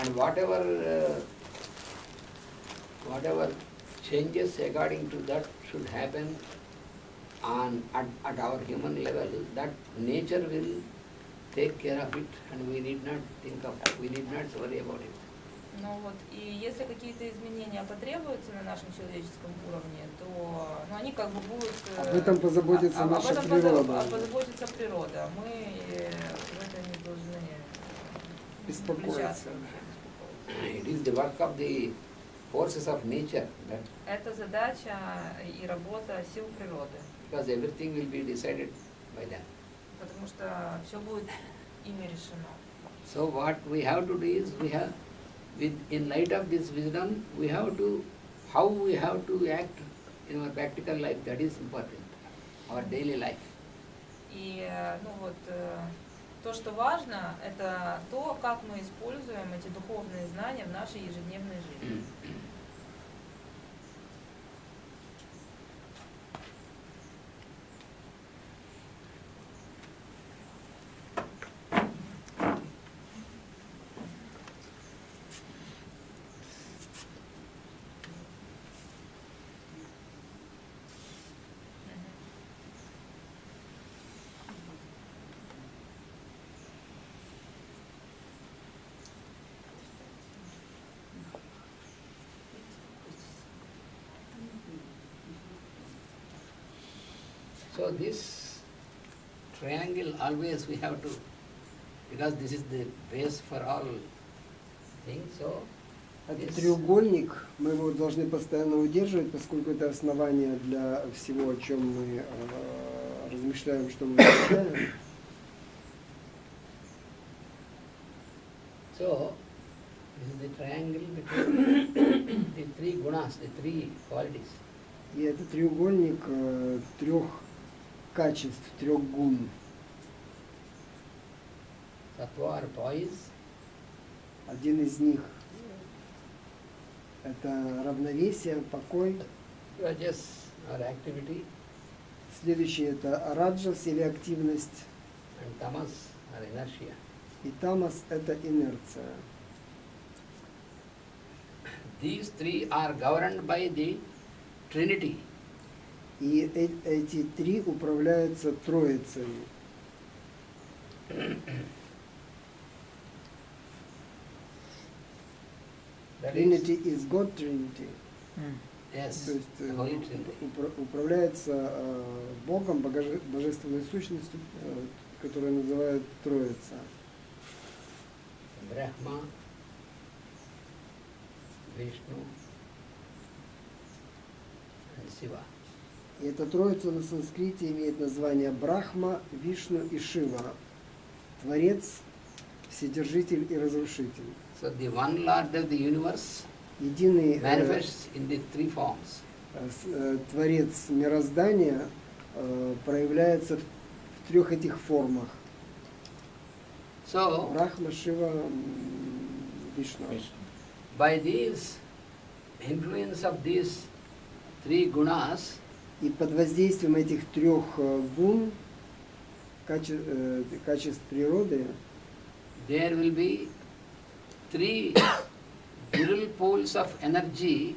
And whatever changes according to that should happen at our human level, that nature will take care of it, and we need not worry about it. Ну вот, и если какие-то изменения потребуются на нашем человеческом уровне, то они как бы будут... Об этом позаботится наша природа. Позаботится природа. Мы в это не должны беспокоиться. It is the work of the forces of nature. Это задача и работа сил природы. Because everything will be decided by them. Потому что все будет ими решено. So what we have to do is, in light of this wisdom, how we have to act in our practical life, that is important, our daily life. И то, что важно, это то, как мы используем эти духовные знания в нашей ежедневной жизни. So this triangle always we have to, because this is the base for all things, so этот треугольник, мы его должны постоянно удерживать, поскольку это основание для всего, о чем мы размышляем, что мы изучаем. So this is the triangle between the three gunas, the three qualities. И это треугольник трех качеств, трех гун. Sattva or poise. Один из них это равновесие, покой. Rajas or activity. Следующий это раджас или активность. And tamas or inertia. И тамас это инерция. These three are governed by the Trinity. И эти три управляются Троицей. Trinity is God Trinity. Yes, То есть Holy Trinity. управляется Богом, божественной сущностью, которую называют Троица. Brahma, Vishnu and Shiva. И эта Троица на санскрите имеет название Брахма, Вишну и Шива. Творец, Вседержитель и Разрушитель. So the one Lord of the universe Единый manifests in the three forms. Творец мироздания проявляется в трех этих формах. So, Брахма, Шива, Вишну. by this influence of these three gunas, И под воздействием этих трех гун, качеств природы, there will be three virile poles of energy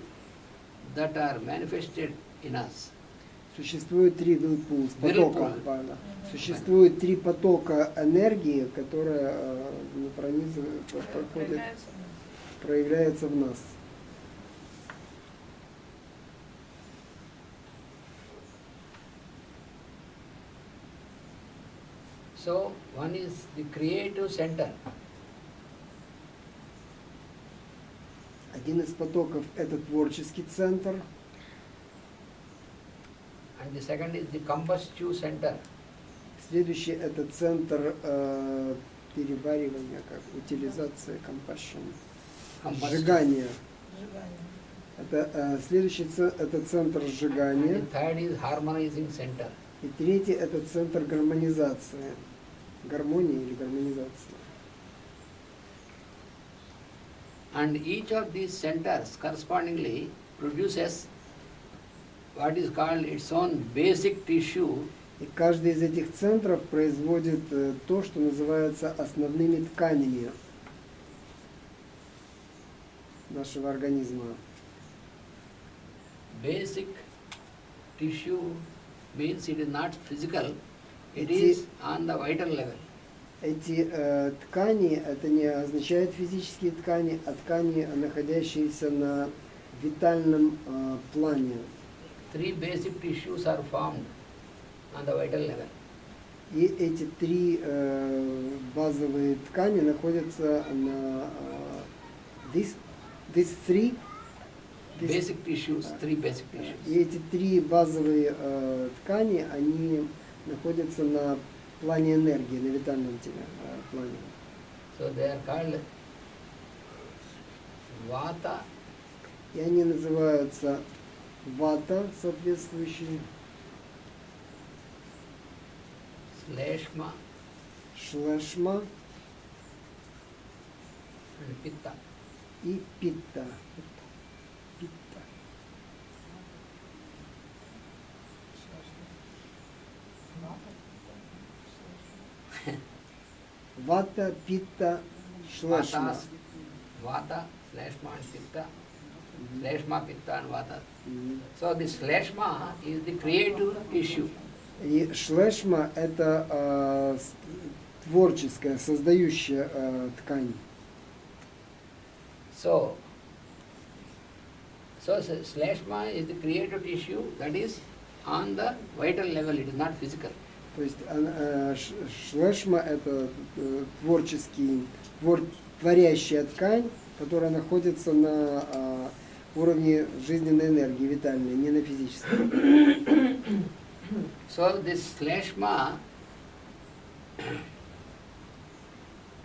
that are manifested in us. существует три потока. Существует три потока энергии, которая проявляется в нас. So, one is the creative center. Один из потоков – это творческий центр. And the second is the combustive center. Следующий – это центр переваривания, как утилизация, combustion, сжигания. Это следующий это центр сжигания. And the third is harmonizing center. И третий – это центр гармонизации, гармонии или гармонизации. And each of these centers correspondingly produces what is called its own basic tissue. И каждый из этих центров производит то, что называется основными тканями. нашего организма. Basic tissue means it is not physical, it Эти- is on the vital level. Эти ткани, это не означает физические ткани, а ткани, находящиеся на витальном плане. 3 basic tissues are formed on the vital level. И эти 3 базовые ткани находятся на these 3 Basic tissues, 3 basic tissues. И эти 3 базовые ткани, они находятся на плане энергии, на витальном плане. So they are called Vata, И они называются вата, соответствующие, Sleshma шлешма and Pitta. и питта. Питта. Вата, питта, шлешма. Vata, Sleshma and Pitta. Sleshma, Pitta and Vata. Мгм. So this Sleshma is the creative tissue. И шлешма это творческая, создающая ткань. So Sleshma is the creative tissue that is on the vital level, it is not physical. То есть шлешма это творящая ткань, которая находится на уровне жизненной энергии, витальной, не на физическом. So this Sleshma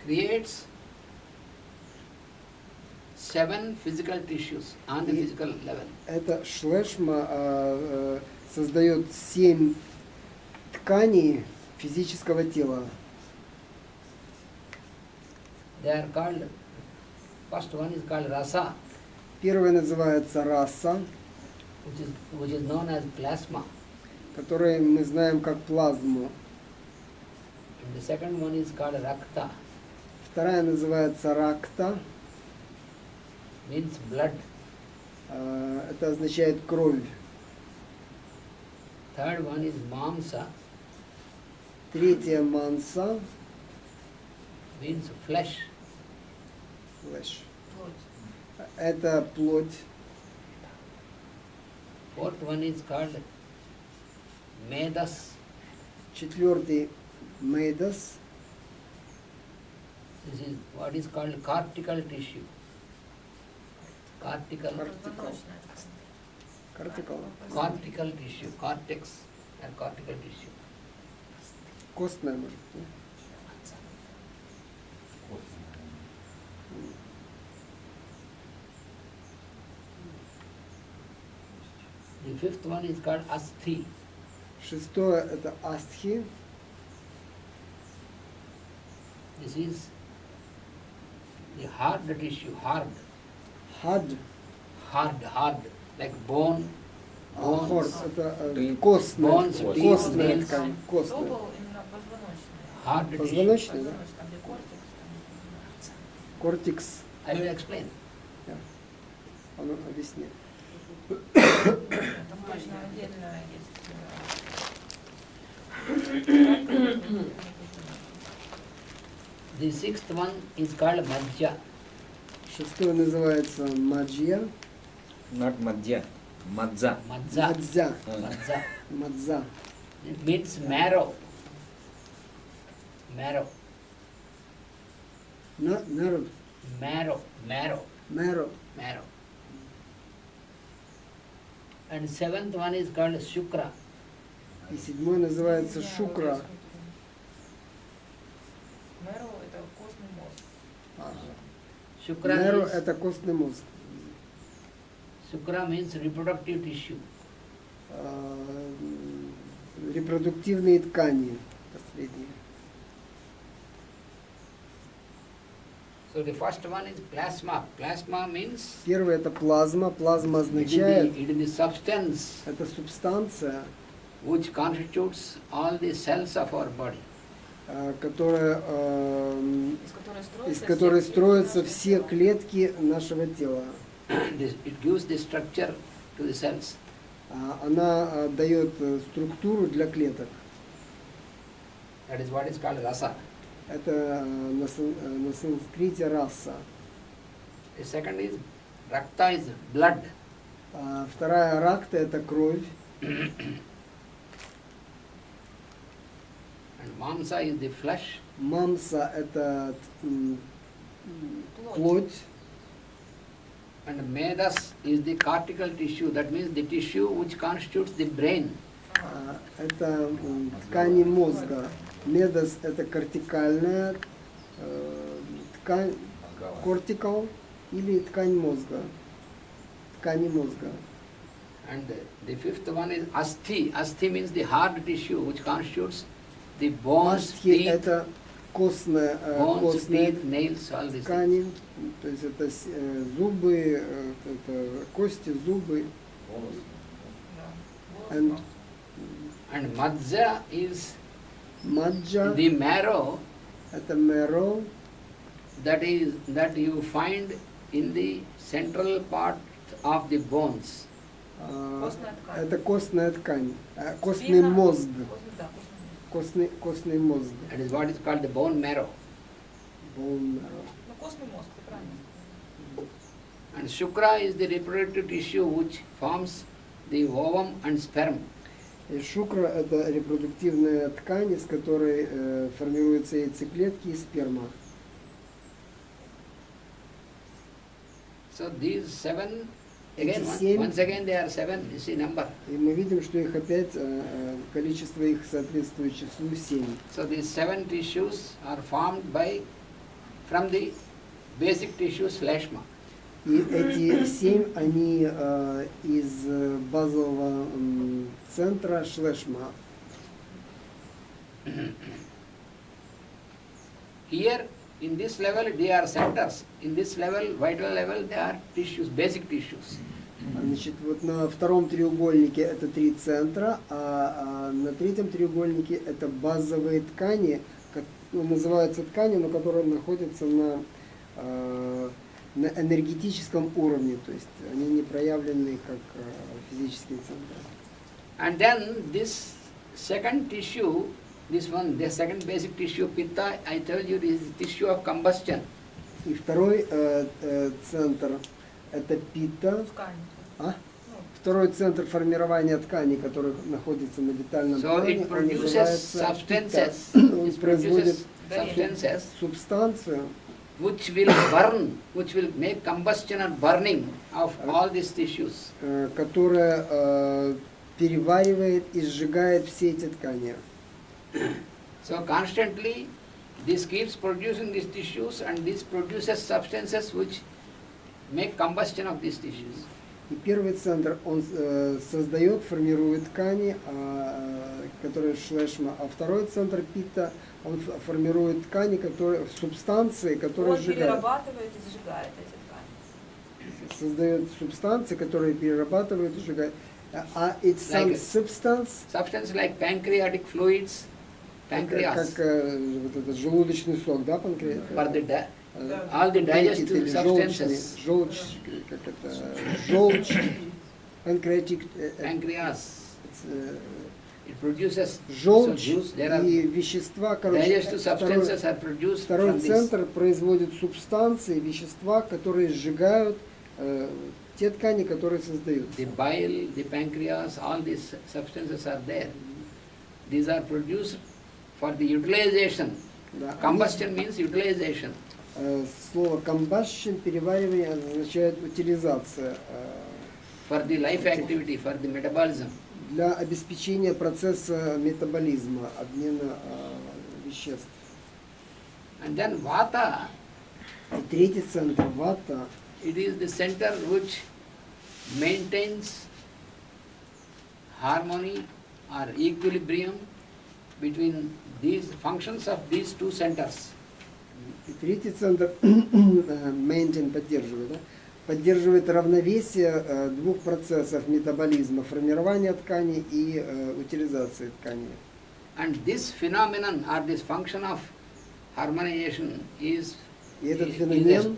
creates 7 physical tissues on the И- physical level. Эта шлешма создает 7 тканей физического тела. They are called, first one is called Rasa, Первая называется раса, which is known as plasma. которую мы знаем как плазму. And the second one is called Rakta, Вторая называется ракта. means blood. Это означает кровь. Third one is Mamsa, Третья манса. means flesh. Флэш. Это плоть. Fourth one is called Medas. Четвертый мейдас. This is what is called cortical tissue. Cortical Кортикал. tissue, cortex and cortical tissue. Костная, может быть. The fifth one is called Asthi. Шестое это астхи. This is the hard tissue, hard, Хад. like bone, Хорс bones, это костная. Bones, Костная nails. ткань. Кто Костная. был именно позвоночный? hard tissue. Позвоночная, да? Там где кортекс, там Кортикс. I will explain. Оно объяснит. там точно отдельно есть. The sixth one is called Madhya. Шестое называется маджья. Not madhya, madza. Madza. Мадзя. Madza. Мадза. It means marrow. Marrow. Народ. Marrow. Marrow. Мэро. Marrow. And seventh one is called Shukra. И седьмой называется шукра. Мэро — это костный мозг. Shukra Мэро is, это костный мозг. Shukra means reproductive tissue. Репродуктивные ткани. Последние. So the first one is plasma. Plasma means Первое это плазма. Плазма означает, it is the substance это субстанция, which constitutes all the cells of our body. которая, Из которой из которой все строятся клетки все нашего тела. клетки нашего тела. it gives the structure to the cells. Она дает структуру для клеток. That is what is called rasa. Это на санскрите раса. The second is rakta is blood. Вторая ракта это кровь. And mamsa is the flesh. Мамса это плоть. And medas is the cortical tissue. That means the tissue which constitutes the brain. Это ткани мозга. Медас это кортикальная ткань, кортикал или ткань мозга. Ткани мозга. And the fifth one is asthi. Asthi means the hard tissue which constitutes the bones, Астхи teeth, это костная bones, teeth, nails, all these things. ткани, то есть это зубы, это кости, зубы. And And madza is маджа the marrow это marrow, that you find in the central part of the bones. Костная ткань. это костная ткань, костный Спина. мозг, Да, костный. костный мозг. That is what is called the bone marrow. Bone marrow. Ну, костный мозг, ты правильно. And shukra is the reproductive tissue which forms the ovum and sperm. И шукра это репродуктивная ткань, из которой формируются яйцеклетки и сперма. So these seven, again, Эти семь. once again they are seven, you see number. И мы видим, что их опять, количество их соответствует числу 7. So these seven tissues are formed from the basic tissue shleshma. И эти 7, они из базового центра шлешма. Here, in this level, they are centers. In this level, vital level, they are tissues, basic tissues. Значит, вот на втором треугольнике это 3 центра, а на третьем треугольнике это базовые ткани, называются ткани, но которые находятся на энергетическом уровне, то есть они не проявлены как физические центры. And then this second tissue, this one, the second basic tissue, pitta, I told you, is the tissue of combustion. И второй центр это пита, Ткань. второй центр формирования тканей, который находится на витальном So плане, it он produces называется пита. substances, Он it производит produces substances субстанцию, which will burn, which will make combustion and burning of all these tissues. которая переваривает и сжигает все эти ткани. So constantly this keeps producing these tissues and this produces substances which make combustion of these tissues. И первый центр, он создает, формирует ткани, которые шлешма, а второй центр пита, он формирует ткани, которые, субстанции, которые Он сжигают. перерабатывает и сжигает эти ткани. Создает субстанции, которые перерабатывают и сжигают. It's some Like substance, Substances like pancreatic fluids, pancreas, как вот этот желудочный сок, да, панкреас? for the all the digestive substances, Желчь, как это, желчь, панкреатик, pancreas, it produces so желчь juice. There are и вещества, короче, digestive substances are produced второй from this. центр производит субстанции, вещества, которые сжигают те ткани, которые создают. The bile, the pancreas, all these substances are there. These are produced for the utilization. Да, Combustion means utilization. Слово combustion, переваривание, означает утилизация. For the life activity, for the metabolism. Для обеспечения процесса метаболизма, обмена веществ. And then vata, И третий центр вата, it is the center which maintains harmony or equilibrium between these functions of these two centers. и третий центр maintain поддерживает, да? Поддерживает равновесие двух процессов метаболизма, формирования тканей и утилизации тканей. And this phenomenon or this function of harmonization is И этот феномен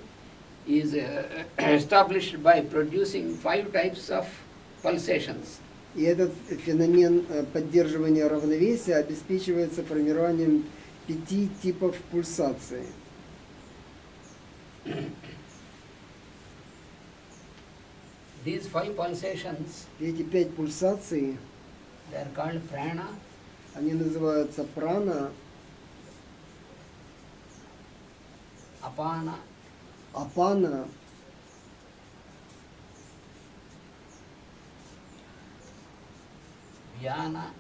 is established by producing 5 types of pulsations. И этот феномен поддерживания равновесия обеспечивается формированием 5 типов пульсации. These 5 pulsations, Эти 5 пульсаций, they are called prana, они называются прана, apana, апана, vyana,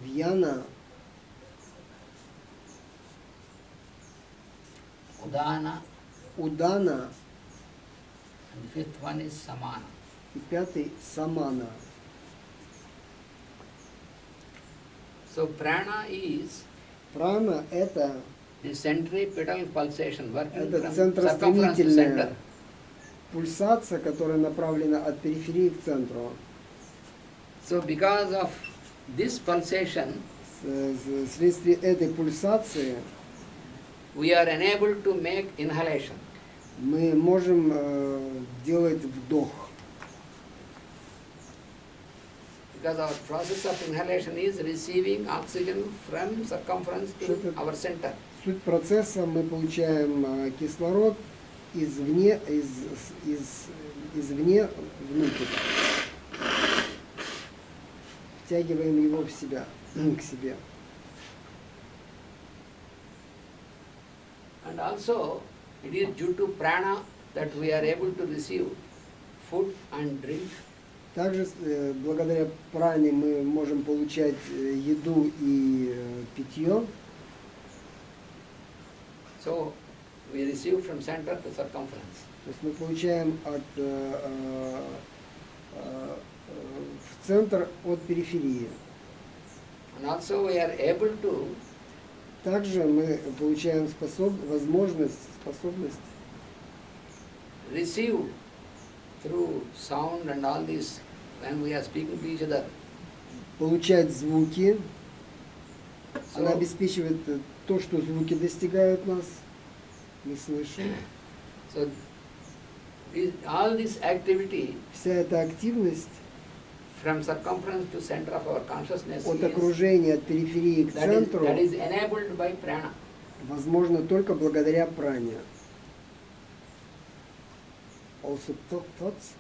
вьяна, udana, удана and 5th one is samana. и 5 самана. So prana is Прана это the centripetal pulsation working Это from circumference to центростремительная center. пульсация, которая направлена от периферии к центру. So because of this pulsation, Вследствие этой пульсации we are enabled to make inhalation. мы можем делать вдох. Because our process of inhalation is receiving oxygen from circumference to our center. Суть процесса: мы получаем кислород извне внутрь. Втягиваем его в себя, к себе. And also, it is due to prana that we are able to receive food and drink. Также благодаря пране мы можем получать еду и питье. So, we receive from center to circumference. То есть мы получаем в центр от периферии. And also, we are able to Также мы получаем способность receive through sound and all this when we are speaking to each other. получать звуки. Она So, обеспечивает то, что звуки достигают нас. Мы слышим. so all this activity Вся эта активность from circumference to center of our consciousness от is, окружения, от периферии к центру that is enabled by prana. возможно только благодаря пране. Also thoughts,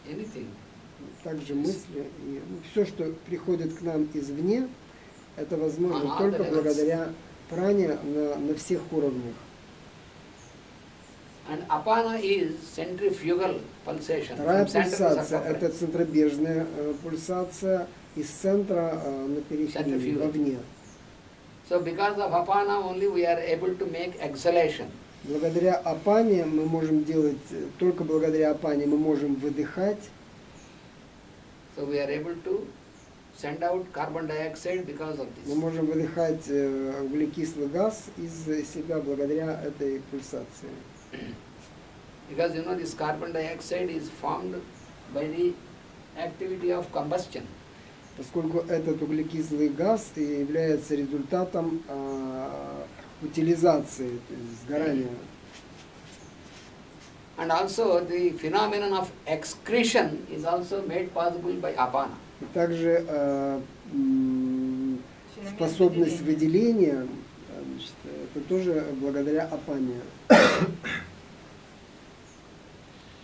Anything. также мысли. И все, что приходит к нам извне, это возможно Ага, только да, благодаря пране на всех уровнях. And apana is centrifugal pulsation Вторая from center to пульсация – это circumference. центробежная пульсация из центра на периферии, Centrifugal. вовне. So because of apana only we are able to make exhalation. Благодаря апане мы можем делать, только благодаря апане мы можем выдыхать. So we are able to send out carbon dioxide because of Мы this. можем выдыхать углекислый газ из себя благодаря этой пульсации. Because you know this carbon dioxide is formed by the activity of combustion. Поскольку этот углекислый газ и является результатом утилизации, то есть сгорания. And also the phenomenon of excretion is also made possible by apana. И также Феномен способность выделения. выделения, значит, это тоже благодаря апане.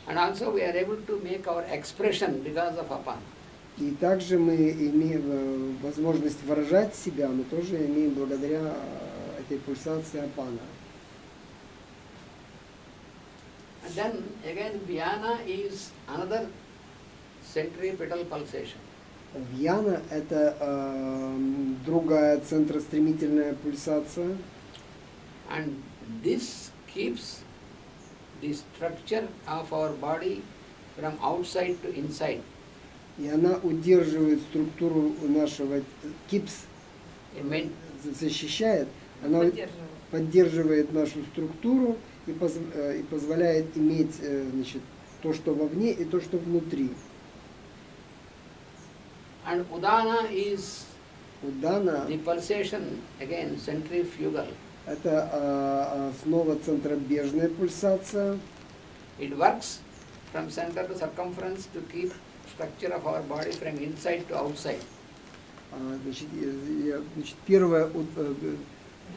And also we are able to make our expression because of apana. И также мы имеем возможность выражать себя, мы тоже имеем благодаря этой пульсации апана. And then again Vyana is another centripetal pulsation. Вьяна – это другая центростремительная пульсация. And this keeps the structure of our body from outside to inside. И она удерживает структуру нашего кипс, It meant защищает, она Поддерживаю. поддерживает нашу структуру и позволяет иметь значит, то, что вовне, и то, что внутри. and Udana is Удана the pulsation again centrifugal. Это снова центробежная пульсация. It works from center to circumference to keep structure of our body from inside to outside. Значит, первая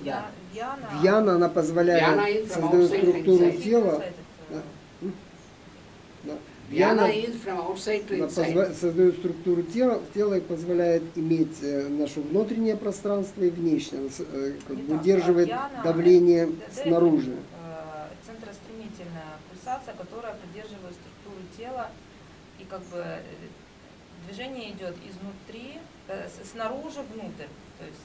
Вьяна, она позволяет создать структуру тела. Jnana is from outside to inside. Создает структуру тела и позволяет иметь наше внутреннее пространство и внешнее, удерживает давление снаружи. Центростремительная пульсация, которая поддерживает структуру тела, и как бы движение идет изнутри, снаружи внутрь, то есть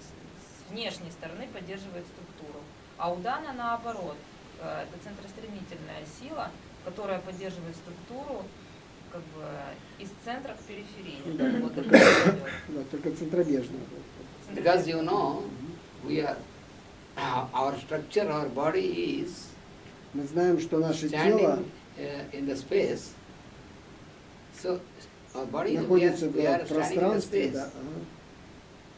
с внешней стороны поддерживает структуру. А у Дана наоборот, это центростремительная сила, которая поддерживает структуру как бы из центра к периферии. Вот это идет. Да, только центробежно. Because you know, we are our structure, our body is Мы знаем, что наше тело standing in the space. So our body находится we are в standing in the пространстве. space. Да.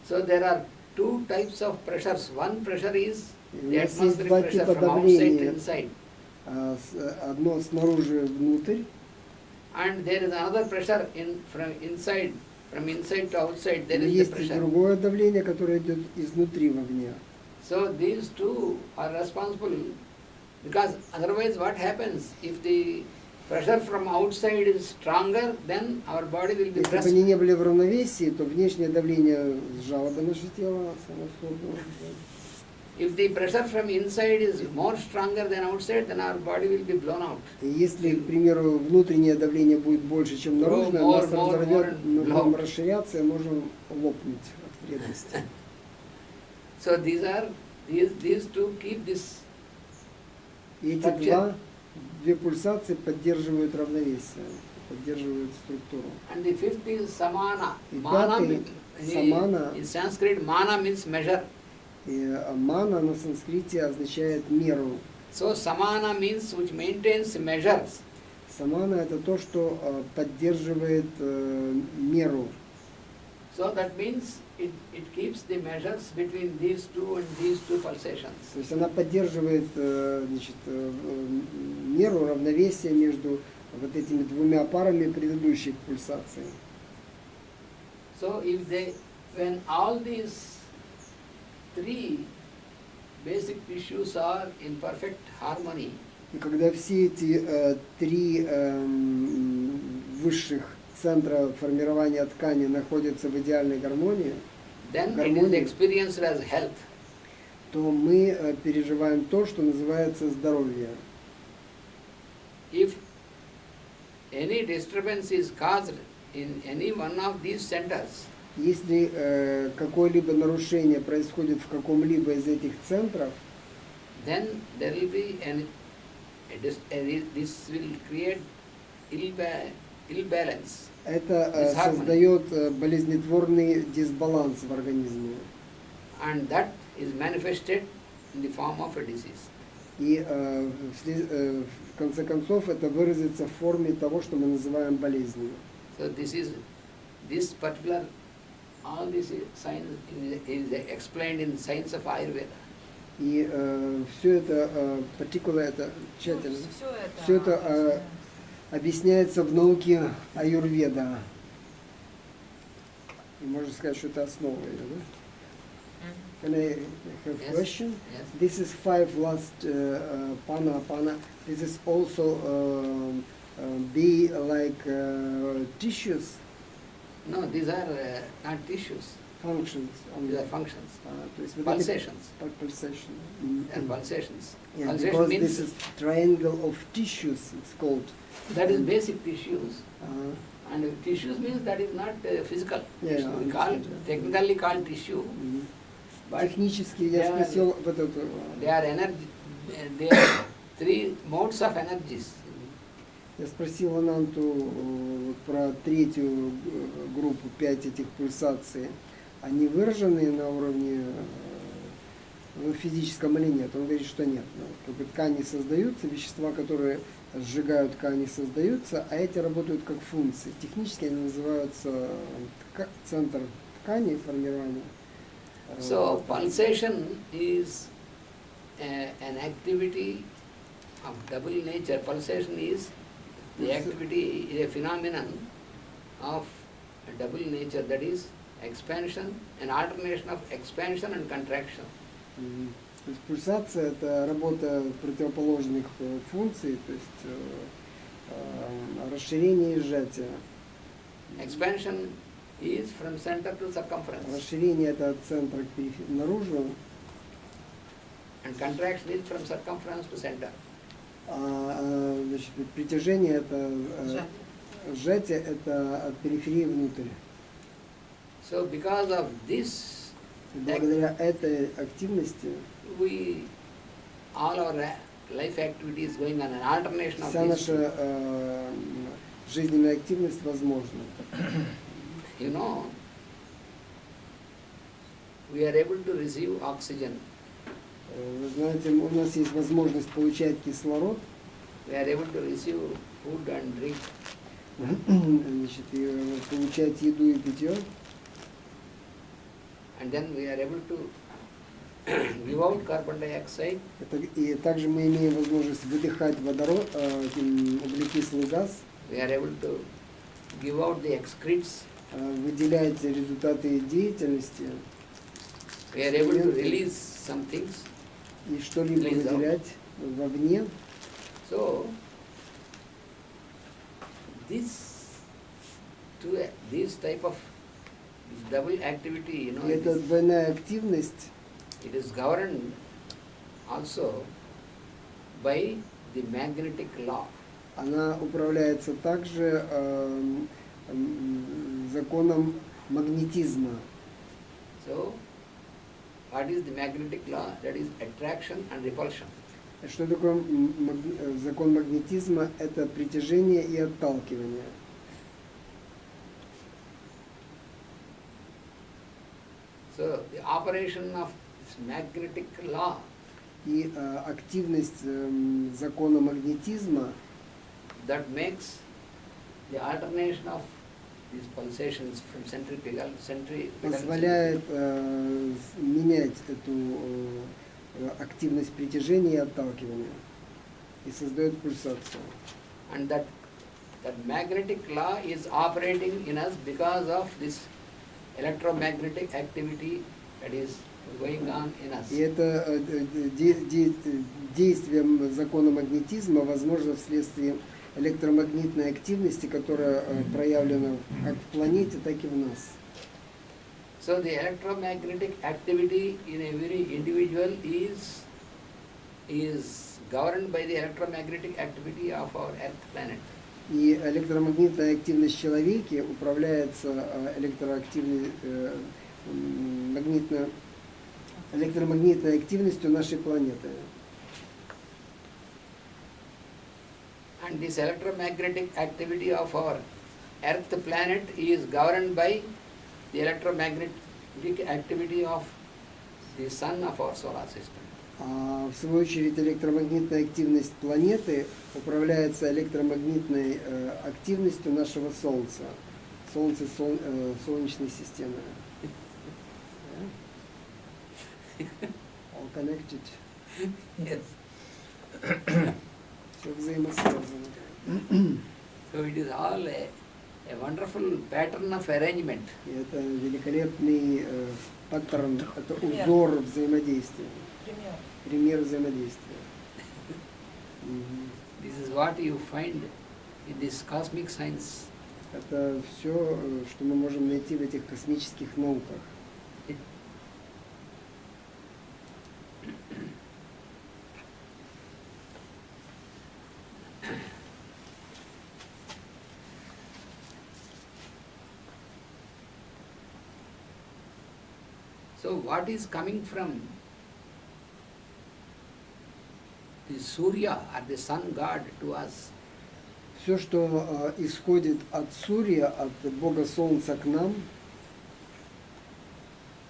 So there are two types of pressures. One pressure is У the нас есть atmospheric два pressure типа from outside to давления. inside. Одно снаружи внутрь, And there is another pressure from inside to outside. There is есть the и pressure. другое давление, которое идет изнутри вовне. So these two are responsible, because otherwise what happens if the pressure from outside is stronger, then our body will be Если бы pressed. они не были в равновесии, то внешнее давление сжало бы наше тело само в сторону. If the pressure from inside is more stronger than outside, then our body will be blown out. И если, к примеру, внутреннее давление будет больше, чем наружное, нас разорвет, мы будем расширяться и можем лопнуть от вредности. So these two keep this. И эти две пульсации поддерживают равновесие, поддерживают структуру. And the fifth is samana. И Mana, пятый самана. in Sanskrit, mana means measure. И мана на санскрите означает меру. So samana means which maintains measures. Самана это то, что поддерживает меру. So that means it keeps the measures between these two and these two pulsations. То есть она поддерживает значит, меру, равновесие между вот этими двумя парами предыдущих пульсаций. So when all these three basic tissues are in perfect harmony, И когда все эти три высших центра формирования ткани находятся в идеальной гармонии, then it is experienced as health. то мы переживаем то, что называется здоровье. If any disturbance is caused in any one of these centers, Если какое-либо нарушение происходит в каком-либо из этих центров, then there will be this will create ill balance. это создает болезнетворный дисбаланс в организме. And that is manifested in the form of a disease. И в конце концов это выразится в форме того, что мы называем болезнью. So this particular, all this science is explained in science of Ayurveda. И все это, это тщательно, Все все это объясняется в науке аюрведа. И можно сказать, что это основа ее, да? Can I have a question? Yes. This is 5 last pana. This is also be like tissues, No, these are not tissues. functions. These are functions. То есть вот Pulsations. эти pulsation. And pulsations. Yeah, Pulsation because means this is triangle of tissues, it's called. that is basic tissues. Uh, And tissues means that is not physical. Yeah, It's I called, understand. technically called tissue. But Технически я спросил вот эту. they are energy. They are three modes of energies. Я спросил Ананту про третью группу, 5 этих пульсаций. Они выражены на уровне физическом или нет? Он говорит, что нет. Как бы ткани создаются, вещества, которые сжигают ткани, создаются, а эти работают как функции. Технически они называются центр ткани формирования. So pulsation is an activity of double nature. Pulsation is the activity, is a phenomenon of a double nature, that is expansion, an alternation of expansion and contraction. То есть пульсация – это работа противоположных функций, то есть расширение и сжатие. Expansion is from center to circumference. Расширение – это от центра к наружу, And contraction is from circumference to center. Значит, притяжение – это сжатие – это от периферии внутрь. So because of this, Благодаря этой активности all our life activity is going on an alternation of вся these. наша жизненная активность возможна. You know, we are able to receive oxygen. Вы знаете, у нас есть возможность получать кислород, We are able to receive food and drink. значит, и получать еду и питье. And then we are able to give out carbon dioxide. И также мы имеем возможность выдыхать водород, углекислый газ, We are able to give out the excretes. выделять результаты деятельности We are able to release some things. и что-либо Release out. выделять вовне. So, this type of double activity, you know, И эта двойная активность, it is governed also by the magnetic law. она управляется также законом магнетизма. So, what is the magnetic law? That is attraction and repulsion. Что такое закон магнетизма? Это притяжение и отталкивание. So, the operation of this magnetic law И активность закона магнетизма that makes the alternation of these pulsations from centripetal позволяет менять эту активность притяжения и отталкивания и создает пульсацию. and that magnetic law is operating in us because of this electromagnetic activity that is going on in us. И это действие закона магнетизма возможно вследствие электромагнитной активности, которая проявлена как в планете, так и в нас. So the electromagnetic activity in every individual is governed by the electromagnetic activity of our Earth planet. И электромагнитная активность человека управляется электромагнитной активностью нашей планеты. And this electromagnetic activity of our Earth planet is governed by the electromagnetic activity of the sun of our solar system. А в свою очередь электромагнитная активность планеты управляется электромагнитной активностью нашего Солнца, Солнечной системы. All connected. Yes. Все взаимосвязано. So it is all a wonderful pattern of arrangement. И это великолепный паттерн, это узор взаимодействия, пример взаимодействия. This is what you find in this cosmic science. Это все, что мы можем найти в этих космических науках. So what is coming from the Surya or the sun god to us? Все, что исходит от Сурья, от Бога Солнца к нам,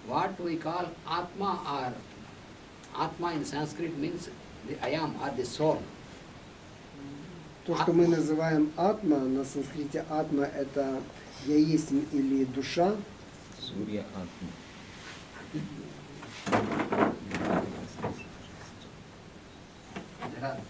What we call Atma, or Atma in Sanskrit means the I am or the soul. то, что мы называем Атма, на санскрите Атма это Я есть или душа, Сурья Атма. Namaskaraha.